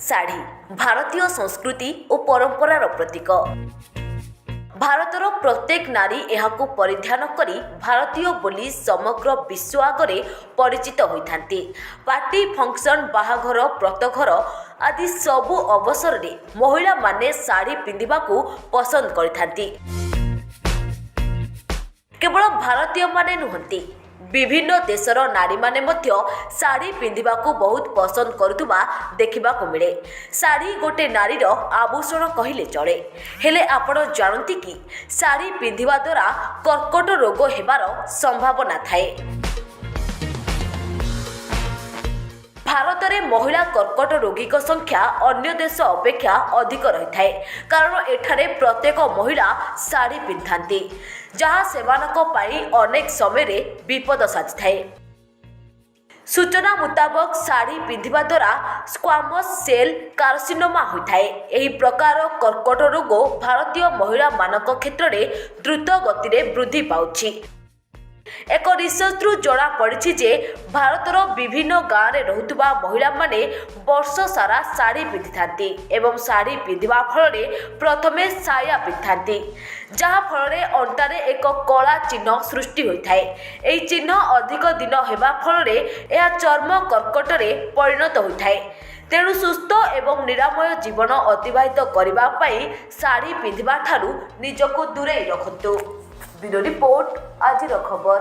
ଶାଢ଼ୀ ଭାରତୀୟ ସଂସ୍କୃତି ଓ ପରମ୍ପରାର ପ୍ରତୀକ। ଭାରତର ପ୍ରତ୍ୟେକ ନାରୀ ଏହାକୁ ପରିଧାନ କରି ଭାରତୀୟ ବୋଲି ସମଗ୍ର ବିଶ୍ୱ ଆଗରେ ପରିଚିତ ହୋଇଥାନ୍ତି। ପାର୍ଟି, ଫଙ୍କସନ, ବାହାଘର, ବ୍ରତଘର ଆଦି ସବୁ ଅବସରରେ ମହିଳାମାନେ ଶାଢ଼ୀ ପିନ୍ଧିବାକୁ ପସନ୍ଦ କରିଥାନ୍ତି। କେବଳ ଭାରତୀୟମାନେ ନୁହନ୍ତି, ବିଭିନ୍ନ ଦେଶର ନାରୀମାନେ ମଧ୍ୟ ଶାଢ଼ୀ ପିନ୍ଧିବାକୁ ବହୁତ ପସନ୍ଦ କରୁଥିବା ଦେଖିବାକୁ ମିଳେ। ଶାଢ଼ୀ ଗୋଟେ ନାରୀର ଆଭୂଷଣ କହିଲେ ଚଳେ। ହେଲେ ଆପଣ ଜାଣନ୍ତି କି ଶାଢ଼ୀ ପିନ୍ଧିବା ଦ୍ୱାରା କର୍କଟ ରୋଗ ହେବାର ସମ୍ଭାବନା ଥାଏ। ଭାରତରେ ମହିଳା କର୍କଟ ରୋଗୀଙ୍କ ସଂଖ୍ୟା ଅନ୍ୟ ଦେଶ ଅପେକ୍ଷା ଅଧିକ ରହିଥାଏ, କାରଣ ଏଠାରେ ପ୍ରତ୍ୟେକ ମହିଳା ଶାଢ଼ୀ ପିନ୍ଧିଥାନ୍ତି, ଯାହା ସେମାନଙ୍କ ପାଇଁ ଅନେକ ସମୟରେ ବିପଦ ସାଜିଥାଏ। ସୂଚନା ମୁତାବକ ଶାଢ଼ୀ ପିନ୍ଧିବା ଦ୍ୱାରା ସ୍କ୍ୱାମସ୍ ସେଲ୍ କାର୍ସିନୋମା ହୋଇଥାଏ। ଏହି ପ୍ରକାର କର୍କଟ ରୋଗ ଭାରତୀୟ ମହିଳାମାନଙ୍କ କ୍ଷେତ୍ରରେ ଦ୍ରୁତ ଗତିରେ ବୃଦ୍ଧି ପାଉଛି। ଏକ ରିସର୍ଚ୍ଚରୁ ଜଣାପଡ଼ିଛି ଯେ ଭାରତର ବିଭିନ୍ନ ଗାଁରେ ରହୁଥିବା ମହିଳାମାନେ ବର୍ଷ ସାରା ଶାଢ଼ୀ ପିନ୍ଧିଥାନ୍ତି ଏବଂ ଶାଢ଼ୀ ପିନ୍ଧିବା ଫଳରେ ପ୍ରଥମେ ସାୟା ପିନ୍ଧିଥାନ୍ତି, ଯାହାଫଳରେ ଅଣ୍ଟାରେ ଏକ କଳା ଚିହ୍ନ ସୃଷ୍ଟି ହୋଇଥାଏ। ଏହି ଚିହ୍ନ ଅଧିକ ଦିନ ହେବା ଫଳରେ ଏହା ଚର୍ମ କର୍କଟରେ ପରିଣତ ହୋଇଥାଏ। ତେଣୁ ସୁସ୍ଥ ଏବଂ ନିରାମୟ ଜୀବନ ଅତିବାହିତ କରିବା ପାଇଁ ଶାଢ଼ୀ ପିନ୍ଧିବା ଠାରୁ ନିଜକୁ ଦୂରେଇ ରଖନ୍ତୁ। ବ୍ୟୁରୋ ରିପୋର୍ଟ, ଆଜିର ଖବର।